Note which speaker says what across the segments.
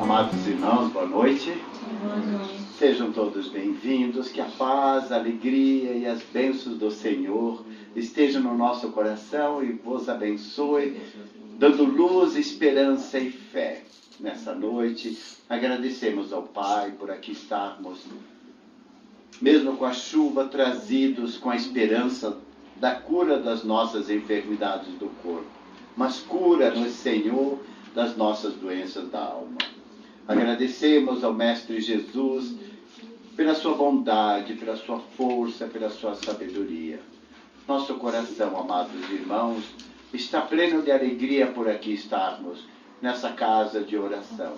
Speaker 1: Amados irmãos, boa noite.
Speaker 2: Boa noite.
Speaker 1: Sejam todos bem-vindos, que a paz, a alegria e as bênçãos do Senhor estejam no nosso coração e vos abençoe, dando luz, esperança e fé. Nessa noite, agradecemos ao Pai por aqui estarmos, mesmo com a chuva, trazidos com a esperança da cura das nossas enfermidades do corpo, mas cura-nos, Senhor, das nossas doenças da alma. Agradecemos ao Mestre Jesus pela sua bondade, pela sua força, pela sua sabedoria. Nosso coração, amados irmãos, está pleno de alegria por aqui estarmos, nessa casa de oração.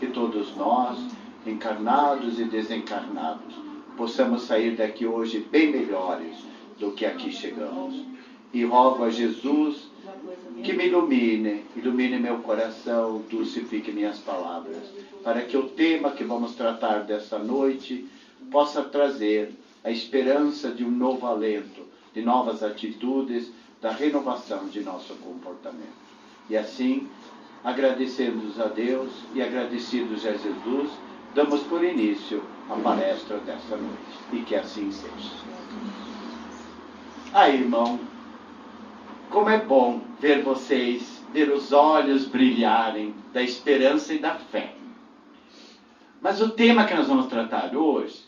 Speaker 1: Que todos nós, encarnados e desencarnados, possamos sair daqui hoje bem melhores do que aqui chegamos. E rogo a Jesus que me ilumine meu coração, dulcifique minhas palavras, para que o tema que vamos tratar desta noite possa trazer a esperança de um novo alento, de novas atitudes, da renovação de nosso comportamento. E assim, agradecemos a Deus e agradecidos a Jesus, damos por início a palestra desta noite. E que assim seja. Irmão, como é bom ver vocês, ver os olhos brilharem da esperança e da fé. Mas o tema que nós vamos tratar hoje,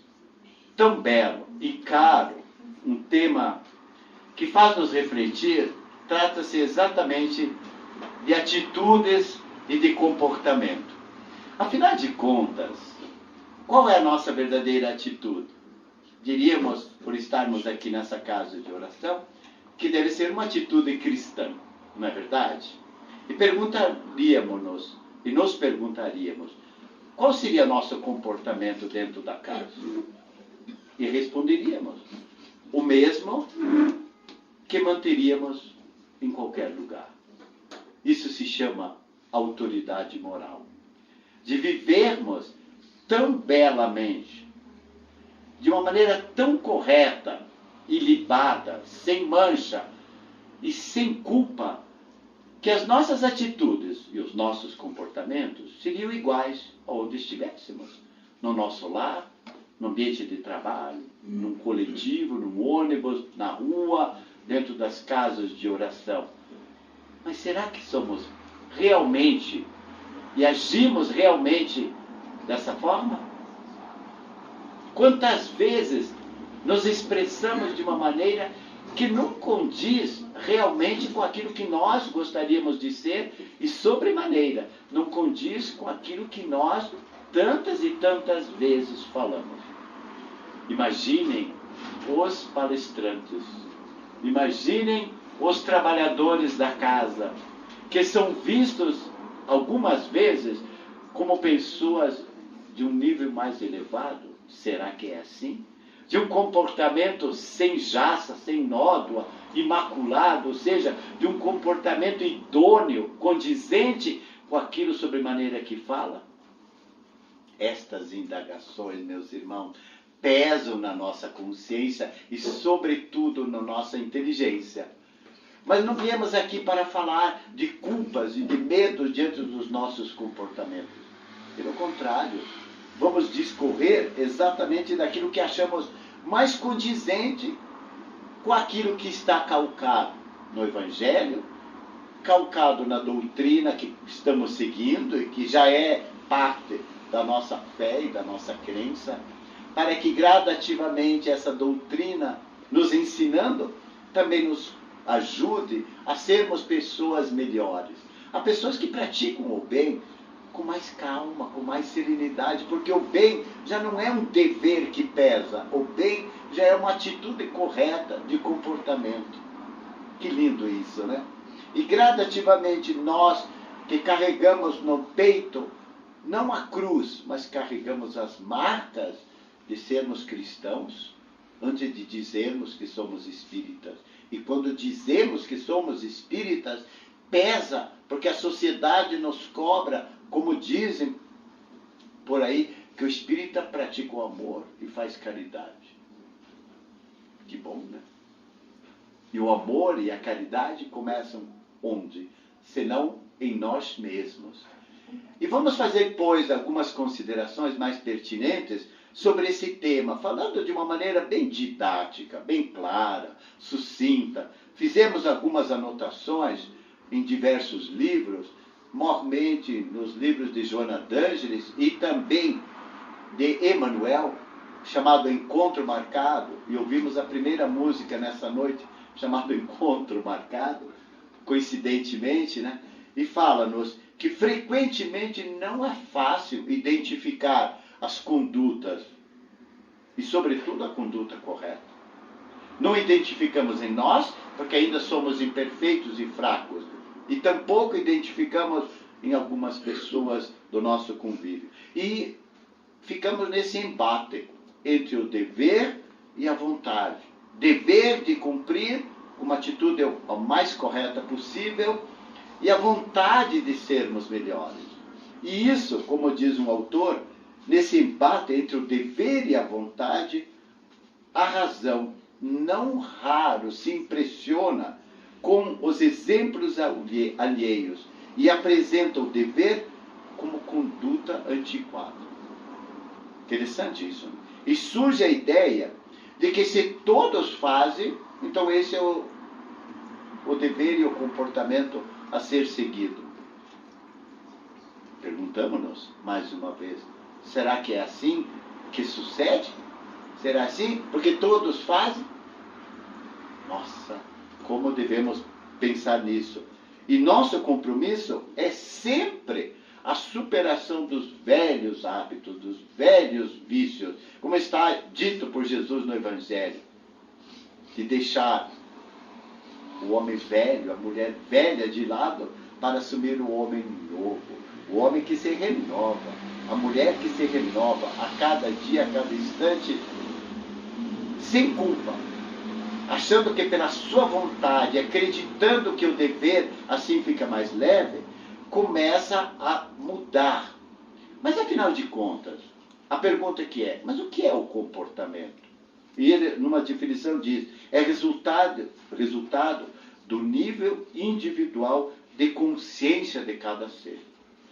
Speaker 1: tão belo e caro, um tema que faz nos refletir, trata-se exatamente de atitudes e de comportamento. Afinal de contas, qual é a nossa verdadeira atitude? Diríamos, por estarmos aqui nessa casa de oração, que deve ser uma atitude cristã, não é verdade? E nos perguntaríamos, qual seria nosso comportamento dentro da casa? E responderíamos, o mesmo que manteríamos em qualquer lugar. Isso se chama autoridade moral. De vivermos tão belamente, de uma maneira tão correta, ilibada, sem mancha e sem culpa, que as nossas atitudes e os nossos comportamentos seriam iguais aonde estivéssemos. No nosso lar, no ambiente de trabalho, num coletivo, num ônibus, na rua, dentro das casas de oração. Mas será que somos realmente e agimos realmente dessa forma? Quantas vezes nos expressamos de uma maneira que não condiz realmente com aquilo que nós gostaríamos de ser e, sobremaneira, não condiz com aquilo que nós tantas e tantas vezes falamos. Imaginem os palestrantes, imaginem os trabalhadores da casa, que são vistos algumas vezes como pessoas de um nível mais elevado. Será que é assim? De um comportamento sem jaça, sem nódoa, imaculado, ou seja, de um comportamento idôneo, condizente com aquilo sobremaneira que fala? Estas indagações, meus irmãos, pesam na nossa consciência e, sobretudo, na nossa inteligência. Mas não viemos aqui para falar de culpas e de medos diante dos nossos comportamentos. Pelo contrário, vamos discorrer exatamente daquilo que achamos mais condizente com aquilo que está calcado no Evangelho, calcado na doutrina que estamos seguindo e que já é parte da nossa fé e da nossa crença, para que gradativamente essa doutrina, nos ensinando, também nos ajude a sermos pessoas melhores, a pessoas que praticam o bem com mais calma, com mais serenidade, porque o bem já não é um dever que pesa, o bem já é uma atitude correta de comportamento. Que lindo isso, né? E gradativamente nós que carregamos no peito, não a cruz, mas carregamos as marcas de sermos cristãos, antes de dizermos que somos espíritas. E quando dizemos que somos espíritas, pesa, porque a sociedade nos cobra, como dizem por aí, que o espírita pratica o amor e faz caridade. Que bom, né? E o amor e a caridade começam onde? Senão em nós mesmos. E vamos fazer, pois, algumas considerações mais pertinentes sobre esse tema, falando de uma maneira bem didática, bem clara, sucinta. Fizemos algumas anotações em diversos livros, mormente nos livros de Joana d'Ângeles e também de Emmanuel, chamado Encontro Marcado, e ouvimos a primeira música nessa noite, chamada Encontro Marcado, coincidentemente, né? E fala-nos que frequentemente não é fácil identificar as condutas, e sobretudo a conduta correta. Não identificamos em nós, porque ainda somos imperfeitos e fracos, e tampouco identificamos em algumas pessoas do nosso convívio. E ficamos nesse embate entre o dever e a vontade. Dever de cumprir uma atitude o mais correta possível e a vontade de sermos melhores. E isso, como diz um autor, nesse embate entre o dever e a vontade, a razão não raro se impressiona com os exemplos alheios e apresenta o dever como conduta antiquada. Interessante isso. E surge a ideia de que se todos fazem, então esse é o dever e o comportamento a ser seguido. Perguntamos-nos mais uma vez, será que é assim que sucede? Será assim? Porque todos fazem? Nossa, como devemos pensar nisso? E nosso compromisso é sempre a superação dos velhos hábitos, dos velhos vícios, como está dito por Jesus no Evangelho, de deixar o homem velho, a mulher velha de lado, para assumir o homem novo, o homem que se renova, a mulher que se renova a cada dia, a cada instante, sem culpa, achando que pela sua vontade, acreditando que o dever assim fica mais leve, começa a mudar. Mas afinal de contas, a pergunta que é, mas o que é o comportamento? E ele, numa definição, diz, é resultado do nível individual de consciência de cada ser.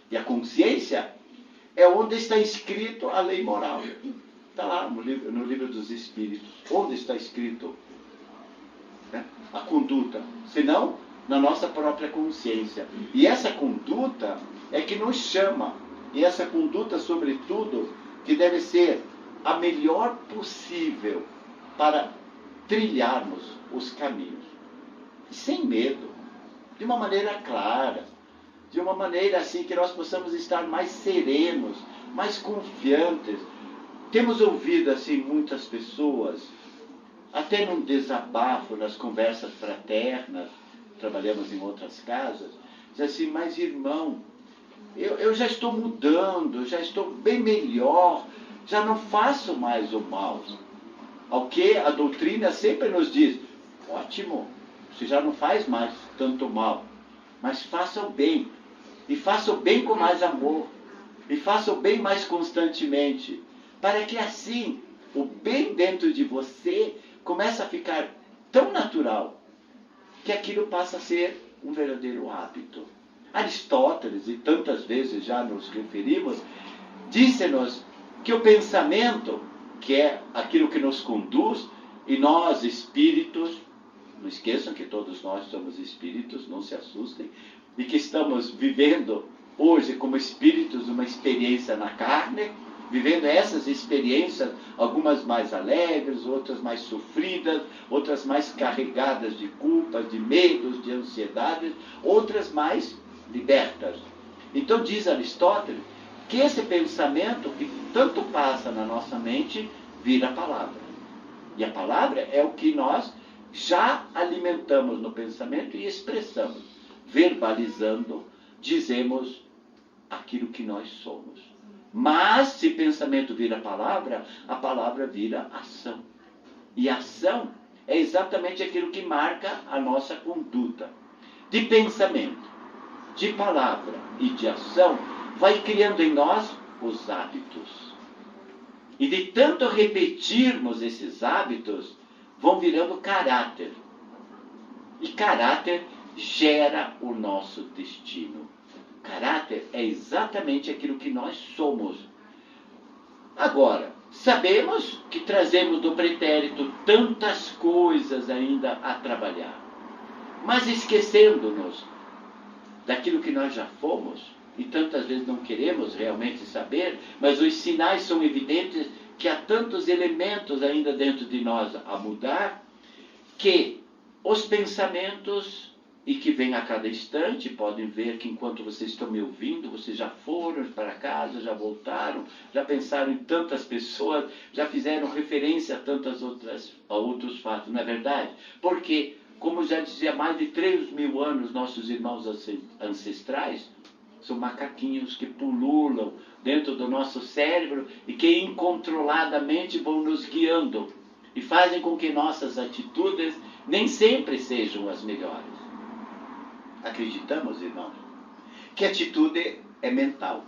Speaker 1: E a consciência é onde está escrito a lei moral. Está lá no livro dos Espíritos. Onde está escrito, né, a conduta? Senão, na nossa própria consciência. E essa conduta é que nos chama. E essa conduta, sobretudo, que deve ser a melhor possível para trilharmos os caminhos. Sem medo, de uma maneira clara, de uma maneira assim que nós possamos estar mais serenos, mais confiantes. Temos ouvido assim muitas pessoas, até num desabafo, nas conversas fraternas, trabalhamos em outras casas, diz assim, mas irmão, eu já estou mudando, já estou bem melhor, já não faço mais o mal. Ao que a doutrina sempre nos diz, ótimo, você já não faz mais tanto mal, mas faça o bem, e faça o bem com mais amor, e faça o bem mais constantemente, para que assim, o bem dentro de você comece a ficar tão natural, que aquilo passa a ser um verdadeiro hábito. Aristóteles, e tantas vezes já nos referimos, disse-nos que o pensamento, que é aquilo que nos conduz, e nós, espíritos, não esqueçam que todos nós somos espíritos, não se assustem, e que estamos vivendo hoje como espíritos uma experiência na carne, vivendo essas experiências, algumas mais alegres, outras mais sofridas, outras mais carregadas de culpas, de medos, de ansiedades, outras mais libertas. Então diz Aristóteles que esse pensamento que tanto passa na nossa mente vira palavra. E a palavra é o que nós já alimentamos no pensamento e expressamos. Verbalizando, dizemos aquilo que nós somos. Mas, se pensamento vira palavra, a palavra vira ação. E ação é exatamente aquilo que marca a nossa conduta. De pensamento, de palavra e de ação, vai criando em nós os hábitos. E de tanto repetirmos esses hábitos, vão virando caráter. E caráter gera o nosso destino. Caráter é exatamente aquilo que nós somos. Agora, sabemos que trazemos do pretérito tantas coisas ainda a trabalhar, mas esquecendo-nos daquilo que nós já fomos, e tantas vezes não queremos realmente saber, mas os sinais são evidentes que há tantos elementos ainda dentro de nós a mudar, que os pensamentos, e que vêm a cada instante, podem ver que enquanto vocês estão me ouvindo, vocês já foram para casa, já voltaram, já pensaram em tantas pessoas, já fizeram referência a outros fatos, não é verdade? Porque, como já dizia, há mais de 3.000 anos, nossos irmãos ancestrais são macaquinhos que pululam dentro do nosso cérebro e que incontroladamente vão nos guiando e fazem com que nossas atitudes nem sempre sejam as melhores. Acreditamos, irmãos, que atitude é mental,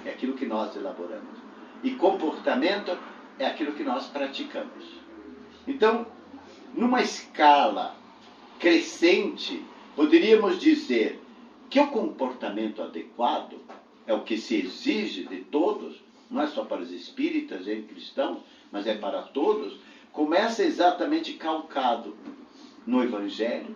Speaker 1: é aquilo que nós elaboramos, e comportamento é aquilo que nós praticamos. Então, numa escala crescente, poderíamos dizer que o comportamento adequado é o que se exige de todos, não é só para os espíritas e cristãos, mas é para todos, começa exatamente calcado no Evangelho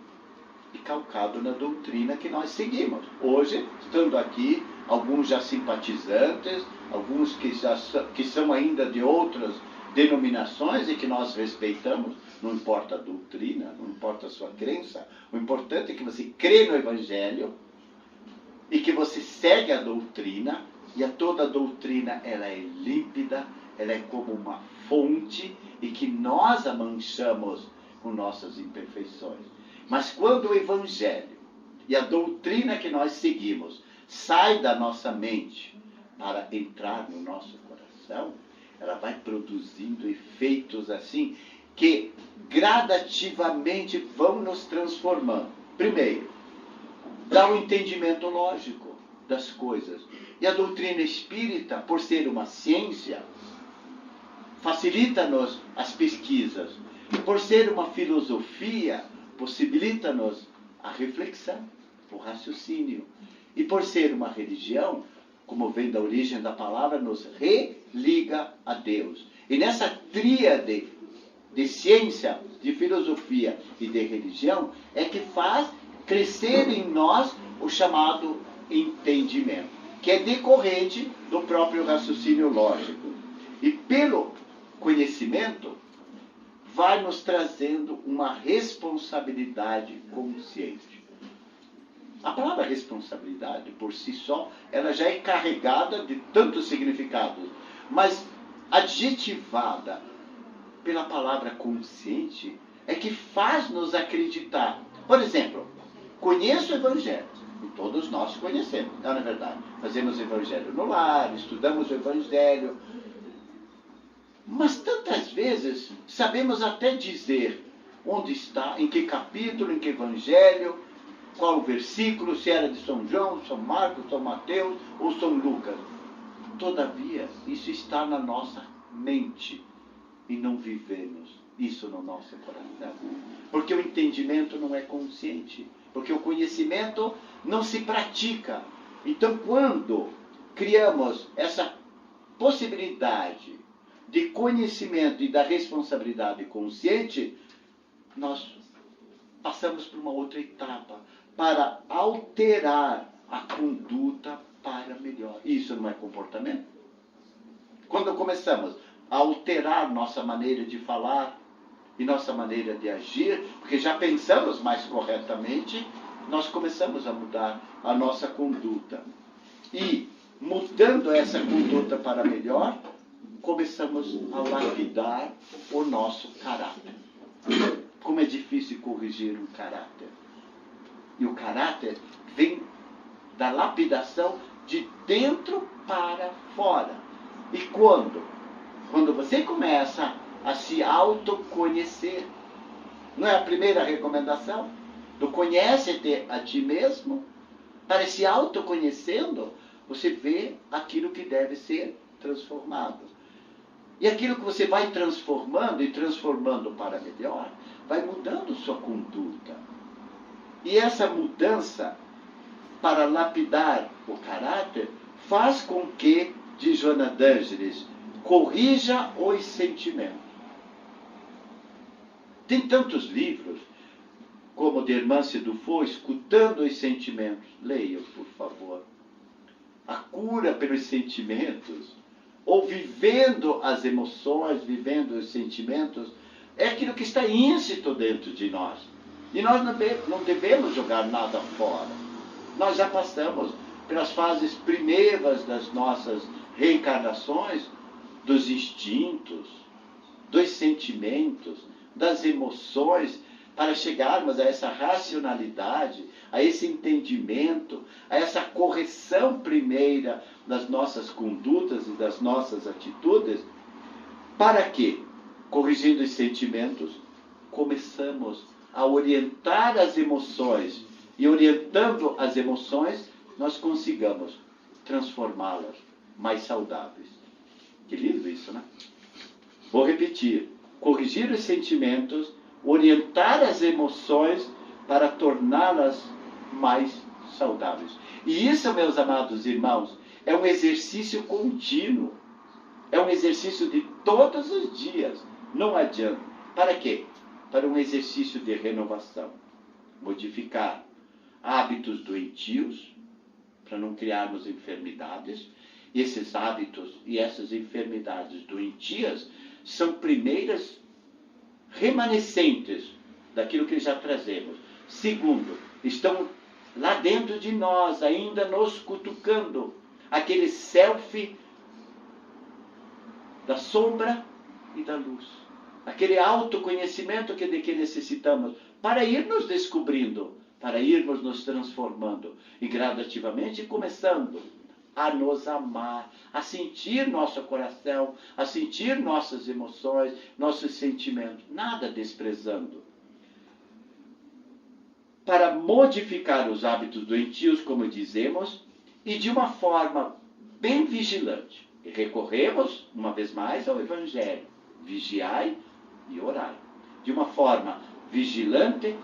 Speaker 1: e calcado na doutrina que nós seguimos. Hoje, estando aqui, alguns já simpatizantes, alguns que são ainda de outras denominações e que nós respeitamos, não importa a doutrina, não importa a sua crença, o importante é que você crê no Evangelho e que você segue a doutrina, e toda a doutrina ela é límpida, ela é como uma fonte, e que nós a manchamos com nossas imperfeições. Mas quando o Evangelho e a doutrina que nós seguimos sai da nossa mente para entrar no nosso coração, ela vai produzindo efeitos assim que gradativamente vão nos transformando. Primeiro, dá um entendimento lógico das coisas. E a doutrina espírita, por ser uma ciência, facilita-nos as pesquisas. Por ser uma filosofia, possibilita-nos a reflexão, o raciocínio. E por ser uma religião, como vem da origem da palavra, nos religa a Deus. E nessa tríade de ciência, de filosofia e de religião, é que faz crescer em nós o chamado entendimento, que é decorrente do próprio raciocínio lógico. E pelo conhecimento, vai nos trazendo uma responsabilidade consciente. A palavra responsabilidade, por si só, ela já é carregada de tantos significados, mas adjetivada pela palavra consciente, é que faz-nos acreditar. Por exemplo, conheço o Evangelho, e todos nós conhecemos, não é verdade? Fazemos o Evangelho no lar, estudamos o Evangelho, mas tantas vezes sabemos até dizer onde está, em que capítulo, em que Evangelho, qual o versículo, se era de São João, São Marcos, São Mateus ou São Lucas. Todavia, isso está na nossa mente e não vivemos isso no nosso coração. Porque o entendimento não é consciente, porque o conhecimento não se pratica. Então, quando criamos essa possibilidade de conhecimento e da responsabilidade consciente, nós passamos por uma outra etapa para alterar a conduta para melhor. Isso não é comportamento? Quando começamos a alterar nossa maneira de falar e nossa maneira de agir, porque já pensamos mais corretamente, nós começamos a mudar a nossa conduta. E, mudando essa conduta para melhor, começamos a lapidar o nosso caráter. Como é difícil corrigir um caráter. E o caráter vem da lapidação de dentro para fora. E quando? Quando você começa a se autoconhecer. Não é a primeira recomendação? Do conhece-te a ti mesmo. Para se autoconhecendo, você vê aquilo que deve ser transformado. E aquilo que você vai transformando e transformando para melhor, vai mudando sua conduta. E essa mudança, para lapidar o caráter, faz com que, diz Joana d'Ângeles, corrija os sentimentos. Tem tantos livros, como de Hermance Dufour, Escutando os Sentimentos. Leiam, por favor. A cura pelos sentimentos, ou vivendo as emoções, vivendo os sentimentos, é aquilo que está íncito dentro de nós. E nós não devemos jogar nada fora. Nós já passamos pelas fases primeiras das nossas reencarnações, dos instintos, dos sentimentos, das emoções, para chegarmos a essa racionalidade, a esse entendimento, a essa correção primeira das nossas condutas e das nossas atitudes, para que, corrigindo os sentimentos, começamos a orientar as emoções, e orientando as emoções, nós consigamos transformá-las mais saudáveis. Que lindo isso, né? Vou repetir. Corrigir os sentimentos, orientar as emoções para torná-las mais saudáveis. E isso, meus amados irmãos, é um exercício contínuo. É um exercício de todos os dias. Não adianta. Para quê? Para um exercício de renovação. Modificar hábitos doentios, para não criarmos enfermidades. E esses hábitos e essas enfermidades doentias são primeiras remanescentes daquilo que já trazemos. Segundo, estão lá dentro de nós, ainda nos cutucando. Aquele self da sombra e da luz. Aquele autoconhecimento de que necessitamos para ir nos descobrindo, para irmos nos transformando e gradativamente começando a nos amar, a sentir nosso coração, a sentir nossas emoções, nossos sentimentos, nada desprezando. Para modificar os hábitos doentios, como dizemos, e de uma forma bem vigilante. E recorremos, uma vez mais, ao Evangelho. Vigiai e orai. De uma forma vigilante,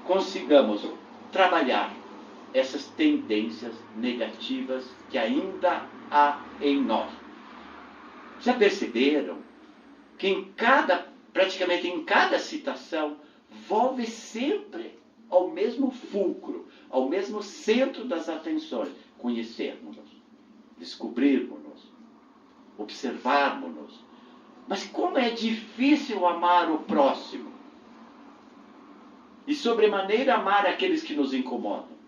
Speaker 1: consigamos trabalhar essas tendências negativas que ainda há em nós. Já perceberam que praticamente em cada citação, volve sempre ao mesmo fulcro, ao mesmo centro das atenções, conhecermos-nos, descobrirmos-nos, observarmos-nos. Mas como é difícil amar o próximo, e sobremaneira amar aqueles que nos incomodam,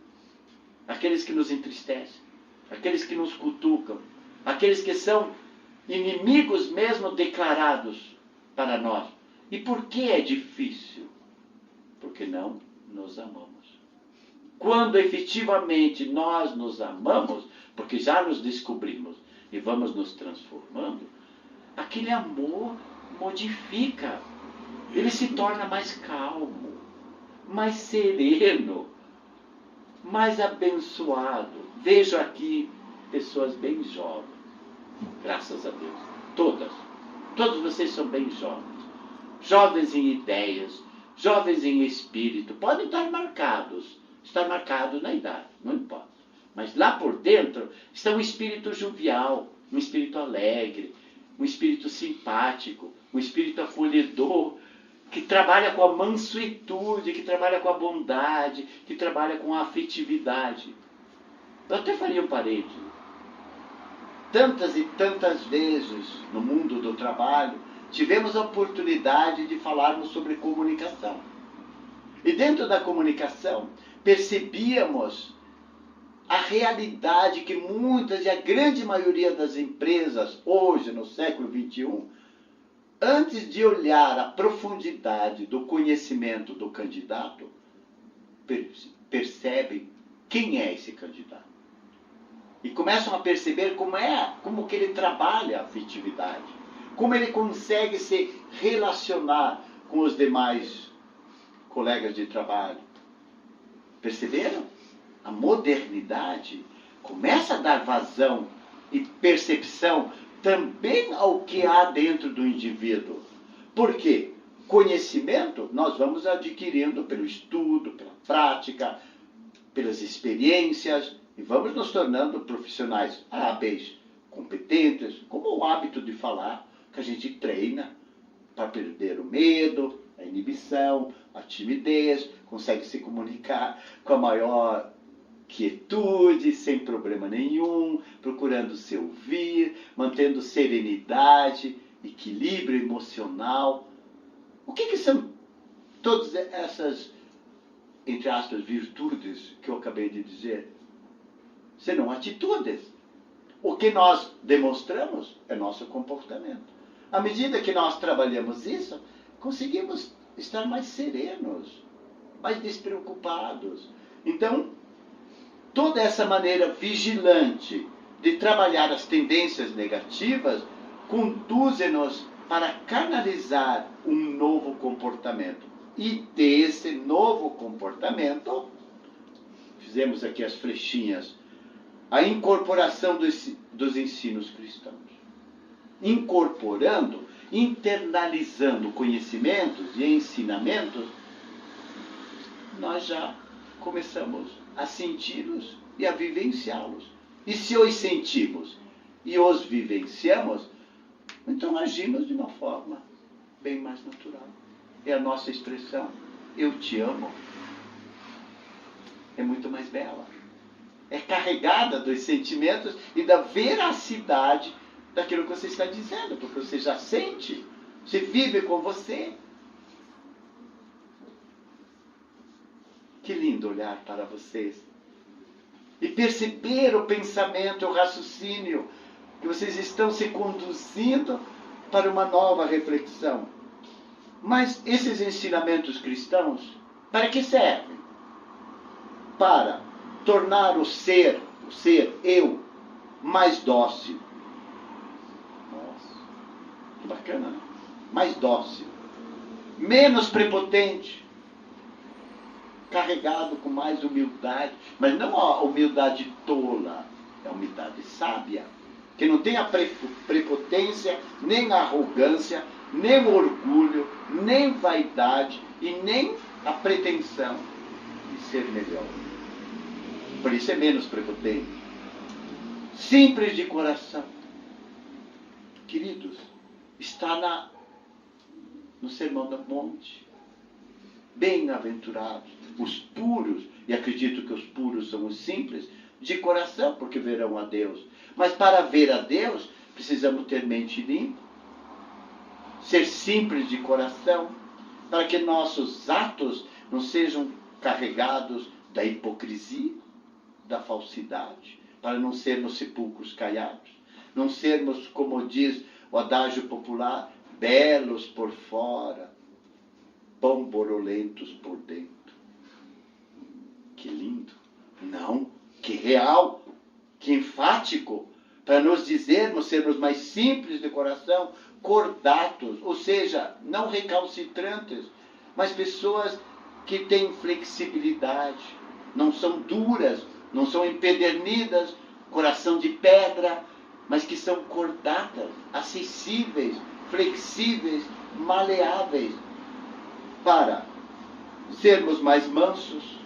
Speaker 1: aqueles que nos entristecem, aqueles que nos cutucam, aqueles que são inimigos mesmo declarados para nós. E por que é difícil? Porque não nos amamos. Quando efetivamente nós nos amamos, porque já nos descobrimos e vamos nos transformando, aquele amor modifica, ele se torna mais calmo, mais sereno, mais abençoado. Vejo aqui pessoas bem jovens, graças a Deus, todos vocês são bem jovens, jovens em ideias, jovens em espírito, podem estar marcados na idade, não importa, mas lá por dentro está um espírito jovial, um espírito alegre, um espírito simpático, um espírito acolhedor, que trabalha com a mansuetude, que trabalha com a bondade, que trabalha com a afetividade. Eu até faria um parênteses. Tantas e tantas vezes no mundo do trabalho, tivemos a oportunidade de falarmos sobre comunicação. E dentro da comunicação, percebíamos a realidade que muitas e a grande maioria das empresas, hoje, no século XXI, antes de olhar a profundidade do conhecimento do candidato, percebem quem é esse candidato. E começam a perceber como que ele trabalha a afetividade, como ele consegue se relacionar com os demais colegas de trabalho. Perceberam? A modernidade começa a dar vazão e percepção também ao que há dentro do indivíduo. Por quê? conhecimento nós vamos adquirindo pelo estudo, pela prática, pelas experiências, e vamos nos tornando profissionais hábeis, competentes, como o hábito de falar, que a gente treina para perder o medo, a inibição, a timidez, consegue se comunicar com a maior quietude, sem problema nenhum, procurando se ouvir, mantendo serenidade, equilíbrio emocional. O que são todas essas, entre aspas, virtudes que eu acabei de dizer? Senão atitudes. O que nós demonstramos é nosso comportamento. À medida que nós trabalhamos isso, conseguimos estar mais serenos, mais despreocupados. Então, toda essa maneira vigilante de trabalhar as tendências negativas conduz-nos para canalizar um novo comportamento. E desse novo comportamento, fizemos aqui as flechinhas, a incorporação dos ensinos cristãos. Incorporando, internalizando conhecimentos e ensinamentos, nós já começamos a senti-los e a vivenciá-los. E se os sentimos e os vivenciamos, então agimos de uma forma bem mais natural. É a nossa expressão, eu te amo, é muito mais bela. É carregada dos sentimentos e da veracidade daquilo que você está dizendo, porque você já sente, você vive com você. Que lindo olhar para vocês e perceber o pensamento, o raciocínio, que vocês estão se conduzindo para uma nova reflexão. Mas esses ensinamentos cristãos, para que servem? Para tornar o ser eu, mais dócil. Nossa, que bacana, né? Mais dócil, menos prepotente, carregado com mais humildade, mas não a humildade tola, é a humildade sábia, que não tem a prepotência, nem a arrogância, nem o orgulho, nem vaidade e nem a pretensão de ser melhor. Por isso é menos prepotente. Simples de coração. Queridos, está no Sermão do Monte. Bem-aventurados os puros, e acredito que os puros são os simples, de coração, porque verão a Deus. Mas para ver a Deus, precisamos ter mente limpa, ser simples de coração, para que nossos atos não sejam carregados da hipocrisia, da falsidade, para não sermos sepulcros caiados, não sermos, como diz o adágio popular, belos por fora, pão borolentos por dentro. Que lindo! Não, que real, que enfático, para nos dizermos, sermos mais simples de coração, cordatos, ou seja, não recalcitrantes, mas pessoas que têm flexibilidade, não são duras, não são empedernidas, coração de pedra, mas que são cordatas, acessíveis, flexíveis, maleáveis, para sermos mais mansos,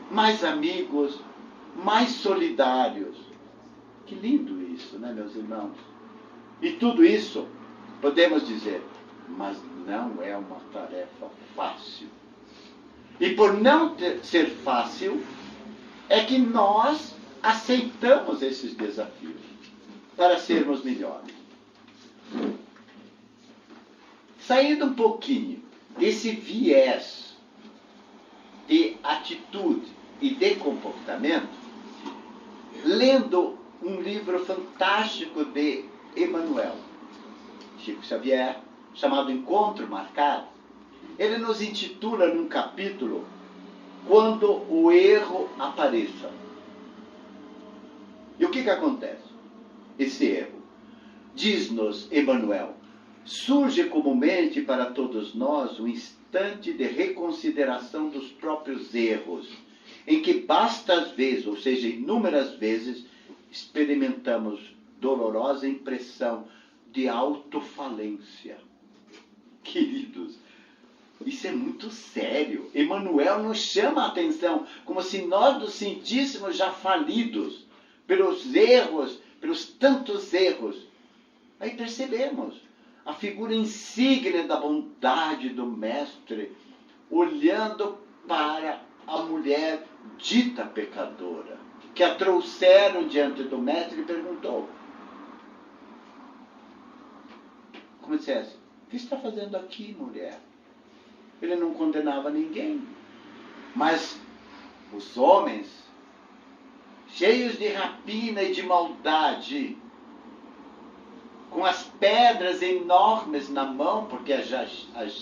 Speaker 1: mais amigos, mais solidários. Que lindo isso, né, meus irmãos? E tudo isso, podemos dizer, mas não é uma tarefa fácil. E por não ser fácil, é que nós aceitamos esses desafios para sermos melhores. Saindo um pouquinho desse viés de atitude e de comportamento, lendo um livro fantástico de Emmanuel, Chico Xavier, chamado Encontro Marcado, ele nos intitula num capítulo Quando o Erro Apareça. E o que acontece? Esse erro, diz-nos Emmanuel, surge comumente para todos nós um instante de reconsideração dos próprios erros, em que bastas vezes, ou seja, inúmeras vezes, experimentamos dolorosa impressão de autofalência. Queridos, Isso é muito sério. Emmanuel nos chama a atenção, como se nós nos sentíssemos já falidos pelos erros, pelos tantos erros. Aí percebemos a figura insígne da bondade do Mestre, olhando para a mulher dita pecadora, que a trouxeram diante do Mestre e perguntou, como dissesse, o que está fazendo aqui, mulher? Ele não condenava ninguém, mas os homens, cheios de rapina e de maldade, com as pedras enormes na mão, porque as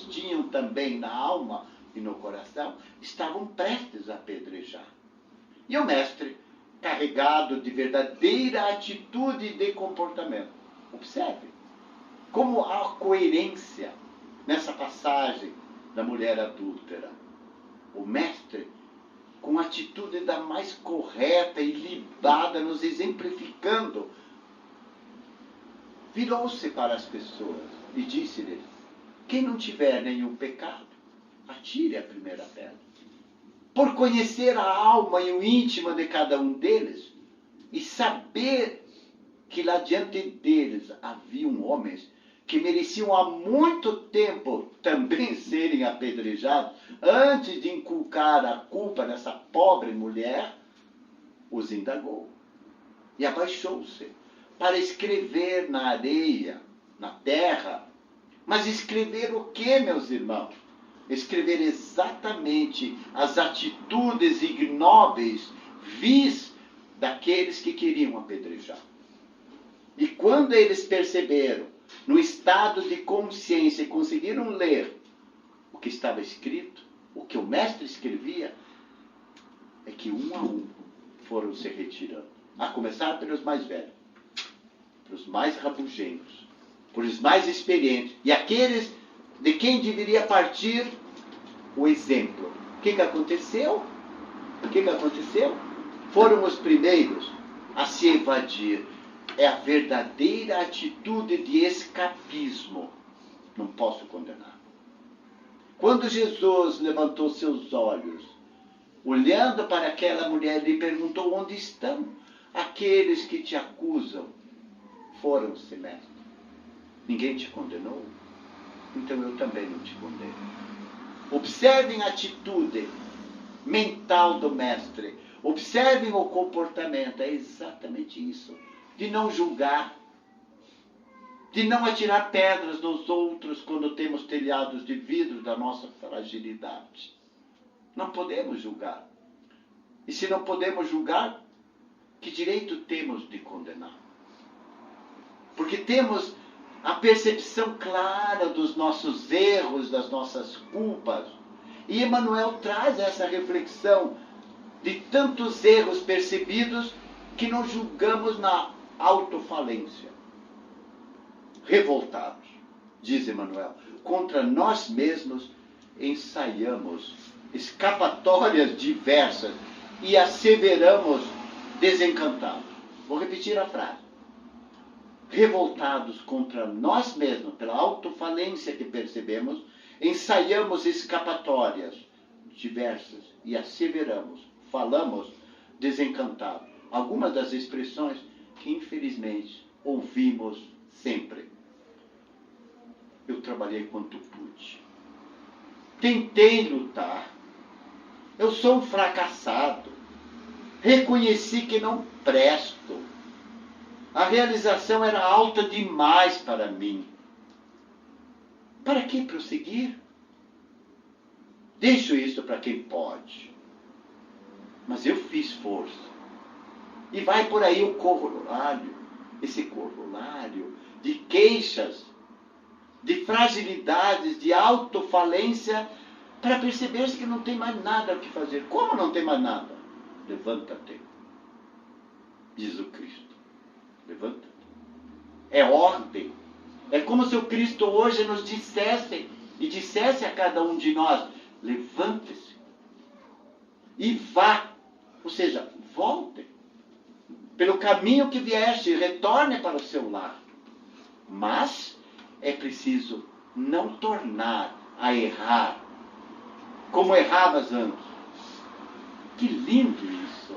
Speaker 1: tinham também na alma e no coração, estavam prestes a apedrejar. E o Mestre, carregado de verdadeira atitude e de comportamento. Observe como há coerência nessa passagem da mulher adúltera. O Mestre, com a atitude da mais correta e libada, nos exemplificando, virou-se para as pessoas e disse-lhes, quem não tiver nenhum pecado, atire a primeira pedra. Por conhecer a alma e o íntimo de cada um deles, e saber que lá diante deles haviam homens que mereciam há muito tempo também serem apedrejados, antes de inculcar a culpa nessa pobre mulher, os indagou. E abaixou-se para escrever na areia, na terra. Mas escrever o que, meus irmãos? Escrever exatamente as atitudes ignóbeis, vis daqueles que queriam apedrejar. E quando eles perceberam, no estado de consciência, e conseguiram ler o que estava escrito, o que o Mestre escrevia, é que um a um foram se retirando. A começar pelos mais velhos, pelos mais rabugentos, pelos mais experientes, e aqueles de quem deveria partir o exemplo. O que aconteceu? O que aconteceu? Foram os primeiros a se evadir. É a verdadeira atitude de escapismo. Não posso condenar. Quando Jesus levantou seus olhos, olhando para aquela mulher, lhe perguntou, onde estão aqueles que te acusam? Foram-se, Mestre. Ninguém te condenou? Então eu também não te condeno. Observem a atitude mental do Mestre. Observem o comportamento. É exatamente isso. De não julgar. De não atirar pedras nos outros quando temos telhados de vidro da nossa fragilidade. Não podemos julgar. E se não podemos julgar, que direito temos de condenar? Porque temos a percepção clara dos nossos erros, das nossas culpas. E Emmanuel traz essa reflexão de tantos erros percebidos que não julgamos na autofalência. Revoltados, diz Emmanuel, contra nós mesmos ensaiamos escapatórias diversas e asseveramos desencantados. Vou repetir a frase. Revoltados contra nós mesmos, pela autofalência que percebemos, ensaiamos escapatórias diversas e asseveramos, falamos desencantados. Algumas das expressões que, infelizmente, ouvimos sempre. Eu trabalhei quanto pude. Tentei lutar. Eu sou um fracassado. Reconheci que não presto. A realização era alta demais para mim. Para que prosseguir? Deixo isso para quem pode. Mas eu fiz força. E vai por aí o corolário, esse corolário de queixas, de fragilidades, de autofalência, para perceber-se que não tem mais nada o que fazer. Como não tem mais nada? Levanta-te, diz o Cristo. Levanta-te. É ordem. É como se o Cristo hoje nos dissesse, e dissesse a cada um de nós, levante-se e vá. Ou seja, volte pelo caminho que vieste, retorne para o seu lar. Mas é preciso não tornar a errar como erravas antes. Que lindo isso!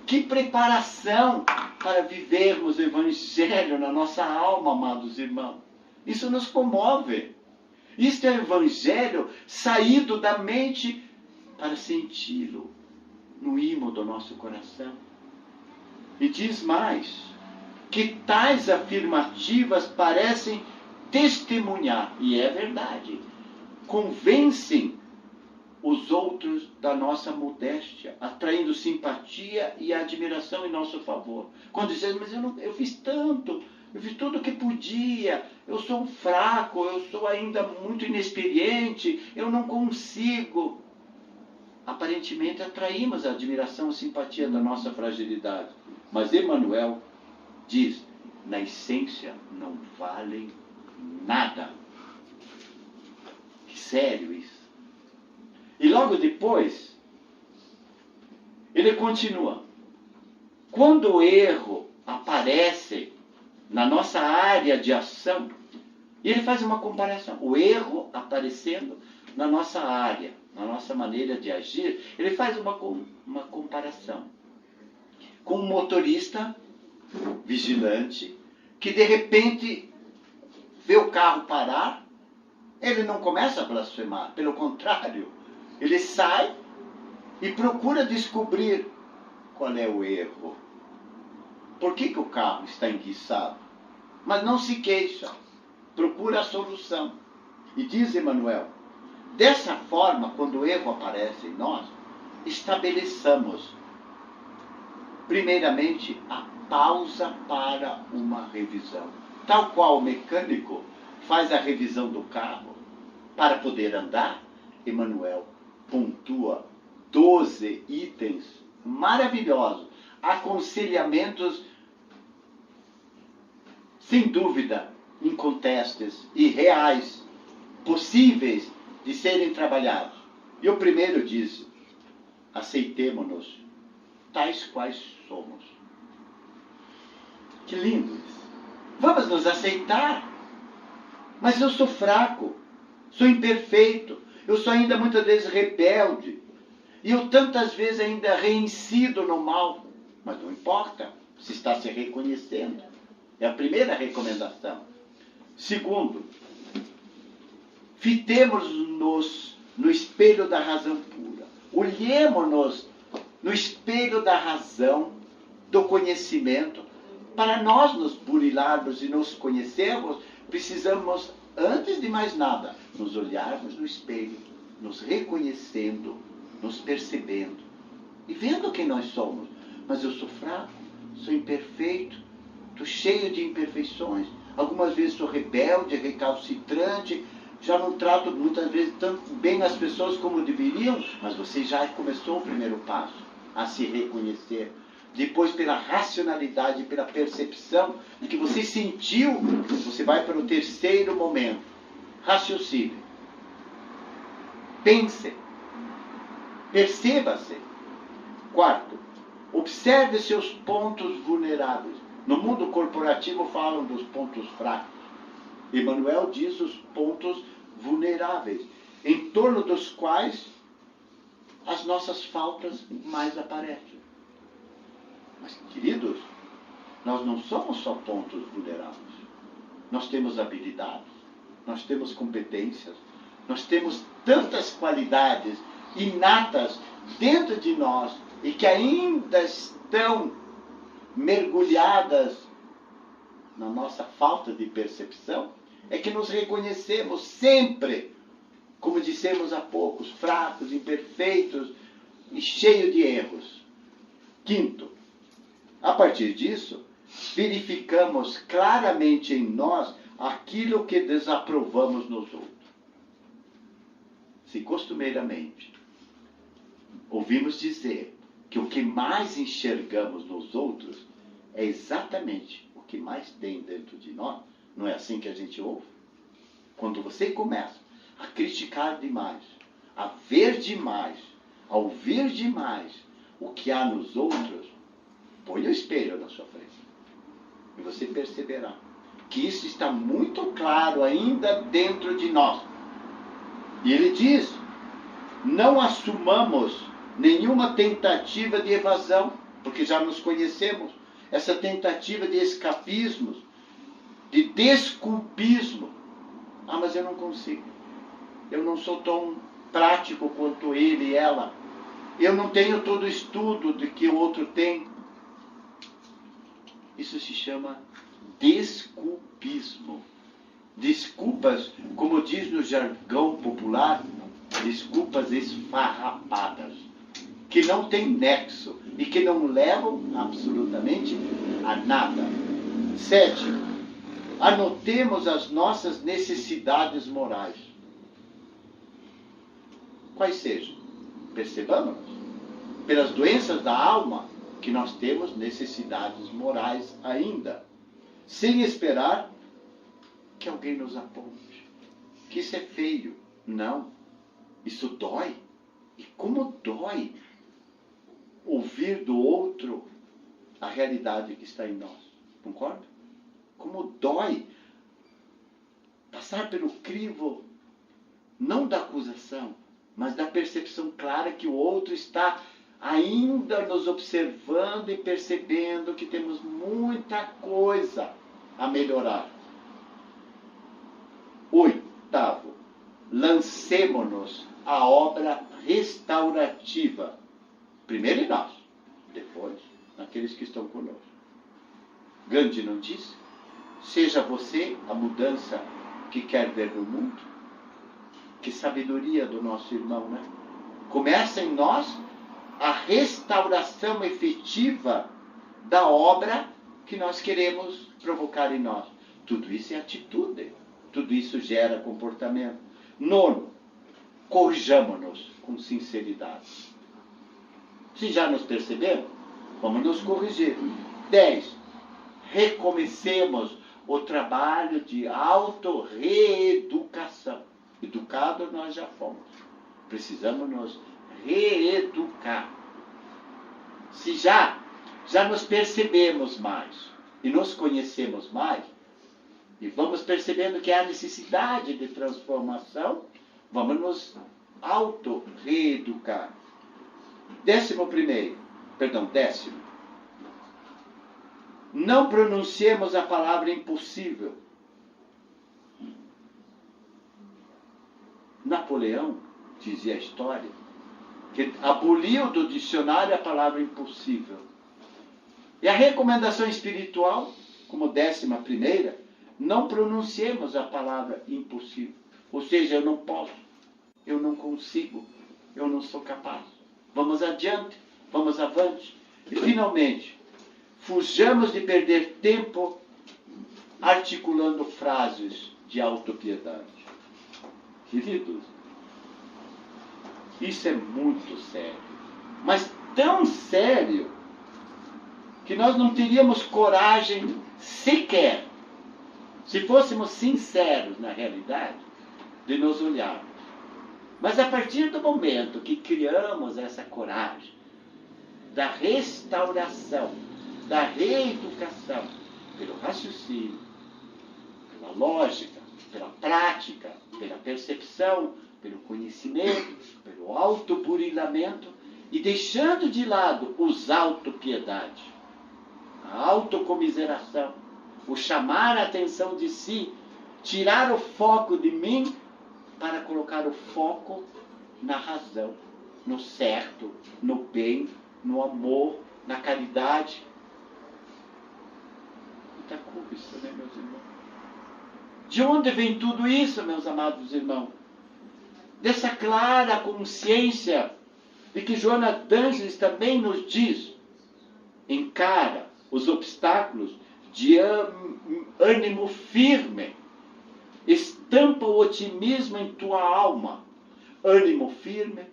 Speaker 1: Que preparação para vivermos o Evangelho na nossa alma, amados irmãos. Isso nos comove. Isto é o Evangelho saído da mente para senti-lo no ímã do nosso coração. E diz mais, que tais afirmativas parecem testemunhar, e é verdade, convencem os outros da nossa modéstia, atraindo simpatia e admiração em nosso favor. Quando dizemos, mas eu fiz tanto, eu fiz tudo o que podia, eu sou um fraco, eu sou ainda muito inexperiente, eu não consigo. Aparentemente atraímos a admiração e simpatia da nossa fragilidade. Mas Emmanuel diz, na essência não valem nada. Que sério isso. E logo depois, ele continua. Quando o erro aparece na nossa área de ação, e ele faz uma comparação. O erro aparecendo na nossa área, na nossa maneira de agir, ele faz uma comparação com um motorista vigilante que de repente vê o carro parar, ele não começa a blasfemar, pelo contrário, ele sai e procura descobrir qual é o erro. Por que o carro está enguiçado? Mas não se queixa, procura a solução. E diz Emmanuel, dessa forma, quando o erro aparece em nós, estabeleçamos, primeiramente, a pausa para uma revisão. Tal qual o mecânico faz a revisão do carro para poder andar, Emmanuel pontua 12 itens maravilhosos, aconselhamentos, sem dúvida, incontestes e reais, possíveis de serem trabalhados. E o primeiro diz, aceitemo-nos tais quais somos. Que lindo isso. Vamos nos aceitar. Mas eu sou fraco, sou imperfeito, eu sou ainda muitas vezes rebelde, e eu tantas vezes ainda reincido no mal. Mas não importa, se está se reconhecendo. É a primeira recomendação. Segundo, fitemo-nos no espelho da razão pura. Olhemo-nos no espelho da razão, do conhecimento. Para nós nos burilarmos e nos conhecermos, precisamos, antes de mais nada, nos olharmos no espelho, nos reconhecendo, nos percebendo e vendo quem nós somos. Mas eu sou fraco, sou imperfeito, estou cheio de imperfeições. Algumas vezes sou rebelde, recalcitrante, já não trato muitas vezes tanto bem as pessoas como deveriam, mas você já começou o primeiro passo, a se reconhecer. Depois, pela racionalidade, pela percepção de que você sentiu, você vai para o terceiro momento. Raciocínio. Pense. Perceba-se. Quarto, observe seus pontos vulneráveis. No mundo corporativo falam dos pontos fracos. Emmanuel diz os pontos vulneráveis, em torno dos quais as nossas faltas mais aparecem. Mas, queridos, nós não somos só pontos vulneráveis. Nós temos habilidades, nós temos competências, nós temos tantas qualidades inatas dentro de nós e que ainda estão mergulhadas na nossa falta de percepção, é que nos reconhecemos sempre, como dissemos há pouco, fracos, imperfeitos e cheios de erros. Quinto, a partir disso, verificamos claramente em nós aquilo que desaprovamos nos outros. Se costumeiramente ouvimos dizer que o que mais enxergamos nos outros é exatamente o que mais tem dentro de nós, não é assim que a gente ouve? Quando você começa a criticar demais, a ver demais, a ouvir demais o que há nos outros, põe o espelho na sua frente. E você perceberá que isso está muito claro ainda dentro de nós. E ele diz: não assumamos nenhuma tentativa de evasão, porque já nos conhecemos. Essa tentativa de escapismo, de desculpismo. Ah, mas eu não consigo. Eu não sou tão prático quanto ele e ela. Eu não tenho todo o estudo de que o outro tem. Isso se chama desculpismo. Desculpas, como diz no jargão popular, desculpas esfarrapadas, que não têm nexo e que não levam absolutamente a nada. 7. Anotemos as nossas necessidades morais. Quais sejam? Percebamos, pelas doenças da alma, que nós temos necessidades morais ainda, sem esperar que alguém nos aponte. Que isso é feio. Não. Isso dói. E como dói ouvir do outro a realidade que está em nós. Concorda? Como dói passar pelo crivo, não da acusação, mas da percepção clara que o outro está ainda nos observando e percebendo que temos muita coisa a melhorar. 8. Lancemo-nos à obra restaurativa. Primeiro em nós, depois naqueles que estão conosco. Gandhi não disse? Seja você a mudança que quer ver no mundo. Que sabedoria do nosso irmão, né? Começa em nós a restauração efetiva da obra que nós queremos provocar em nós. Tudo isso é atitude. Tudo isso gera comportamento. 9. Corrijamo-nos com sinceridade. Se já nos percebemos, vamos nos corrigir. 10. Recomecemos o trabalho de auto-reeducação. Educado nós já fomos. Precisamos nos reeducar. Se já nos percebemos mais e nos conhecemos mais, e vamos percebendo que há necessidade de transformação, vamos nos auto-reeducar. 10º. Não pronunciemos a palavra impossível. Napoleão, dizia a história, que aboliu do dicionário a palavra impossível. E a recomendação espiritual, como 11ª, não pronunciemos a palavra impossível. Ou seja, eu não posso, eu não consigo, eu não sou capaz. Vamos adiante, vamos avante. E finalmente, fujamos de perder tempo articulando frases de autopiedade. Queridos, isso é muito sério. Mas tão sério que nós não teríamos coragem sequer, se fôssemos sinceros na realidade, de nos olharmos. Mas a partir do momento que criamos essa coragem da restauração, da reeducação, pelo raciocínio, pela lógica, pela prática, pela percepção, pelo conhecimento, pelo autoburilamento, e deixando de lado os autopiedade, a autocomiseração, o chamar a atenção de si, tirar o foco de mim para colocar o foco na razão, no certo, no bem, no amor, na caridade. Muita coisa, né, meus irmãos? De onde vem tudo isso, meus amados irmãos? Dessa clara consciência de que Joana d'Ângeles também nos diz: encara os obstáculos de ânimo firme, estampa o otimismo em tua alma. Ânimo firme,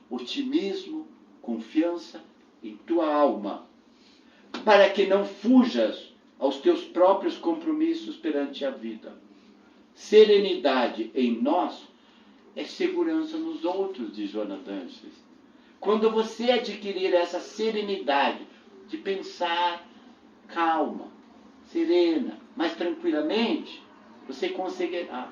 Speaker 1: otimismo, confiança em tua alma, para que não fujas aos teus próprios compromissos perante a vida. Serenidade em nós é segurança nos outros, diz Joana d'Ângeles. Quando você adquirir essa serenidade de pensar calma, serena, mas tranquilamente, você conseguirá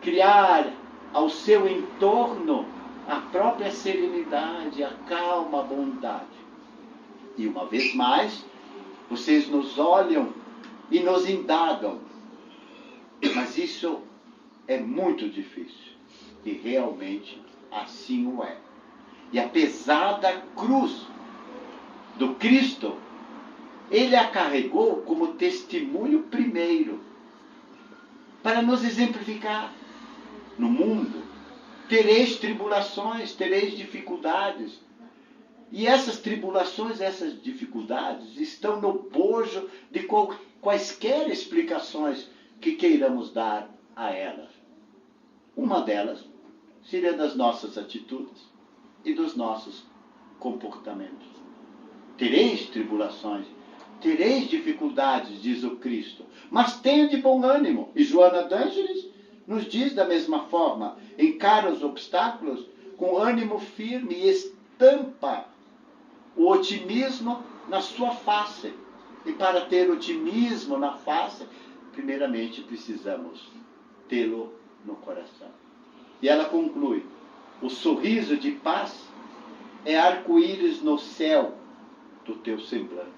Speaker 1: criar ao seu entorno a própria serenidade, a calma, a bondade. E uma vez mais, vocês nos olham e nos indagam. Mas isso é muito difícil. E realmente assim o é. E apesar da cruz do Cristo, ele a carregou como testemunho primeiro, para nos exemplificar. No mundo tereis tribulações, tereis dificuldades. E essas tribulações, essas dificuldades estão no bojo de quaisquer explicações que queiramos dar a elas. Uma delas seria das nossas atitudes e dos nossos comportamentos. Tereis tribulações, tereis dificuldades, diz o Cristo, mas tenha de bom ânimo. E Joana d'Ângeles nos diz da mesma forma: encara os obstáculos com ânimo firme e estampa o otimismo na sua face. E para ter otimismo na face, primeiramente precisamos tê-lo no coração. E ela conclui: o sorriso de paz é arco-íris no céu do teu semblante.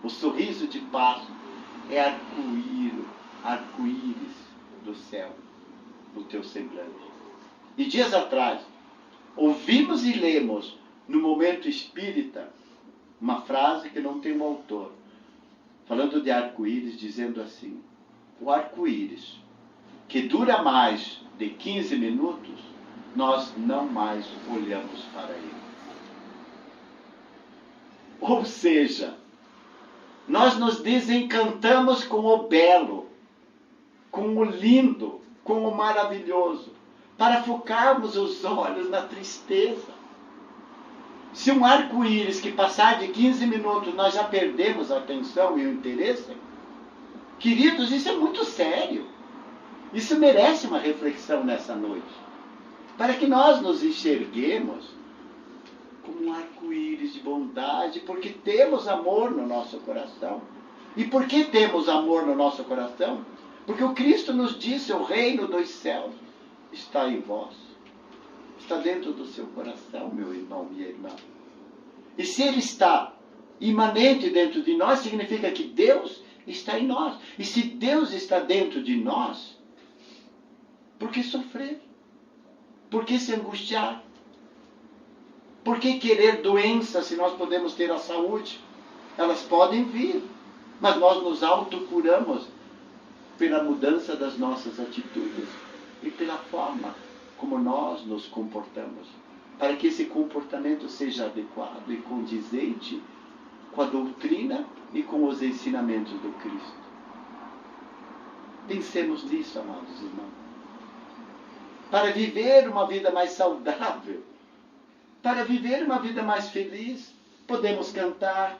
Speaker 1: O sorriso de paz é arco-íris do céu do teu semblante. E dias atrás, ouvimos e lemos no Momento Espírita uma frase que não tem um autor, falando de arco-íris, dizendo assim: o arco-íris, que dura mais de 15 minutos, nós não mais olhamos para ele. Ou seja, nós nos desencantamos com o belo, com o lindo, com o maravilhoso, para focarmos os olhos na tristeza. Se um arco-íris que passar de 15 minutos nós já perdemos a atenção e o interesse, queridos, isso é muito sério. Isso merece uma reflexão nessa noite, para que nós nos enxerguemos como um arco-íris de bondade, porque temos amor no nosso coração. E por que temos amor no nosso coração? Porque o Cristo nos disse: o reino dos céus está em vós. Está dentro do seu coração, meu irmão, minha irmã. E se ele está imanente dentro de nós, significa que Deus está em nós. E se Deus está dentro de nós, por que sofrer? Por que se angustiar? Por que querer doença se nós podemos ter a saúde? Elas podem vir, mas nós nos autocuramos pela mudança das nossas atitudes e pela forma como nós nos comportamos, para que esse comportamento seja adequado e condizente com a doutrina e com os ensinamentos do Cristo. Pensemos nisso, amados irmãos. Para viver uma vida mais saudável, para viver uma vida mais feliz, podemos cantar,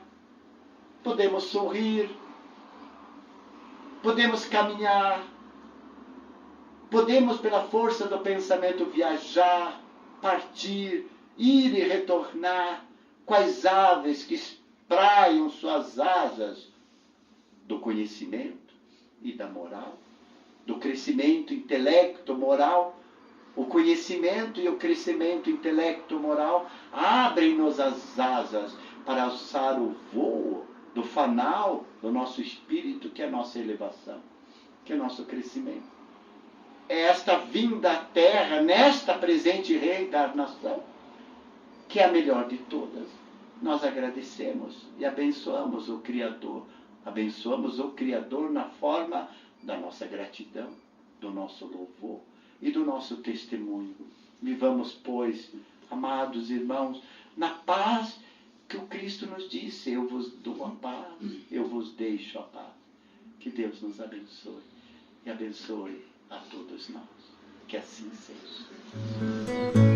Speaker 1: podemos sorrir, podemos caminhar, podemos, pela força do pensamento, viajar, partir, ir e retornar, quais aves que espraiam suas asas do conhecimento e da moral, do crescimento intelecto-moral. O conhecimento e o crescimento intelecto-moral abrem-nos as asas para alçar o voo do fanal do nosso espírito, que é a nossa elevação, que é o nosso crescimento. É esta vinda à Terra, nesta presente reencarnação, que é a melhor de todas. Nós agradecemos e abençoamos o Criador. Abençoamos o Criador na forma da nossa gratidão, do nosso louvor e do nosso testemunho. Vivamos, pois, amados irmãos, na paz que o Cristo nos disse: eu vos dou a paz, eu vos deixo a paz. Que Deus nos abençoe e abençoe a todos nós. Que assim seja.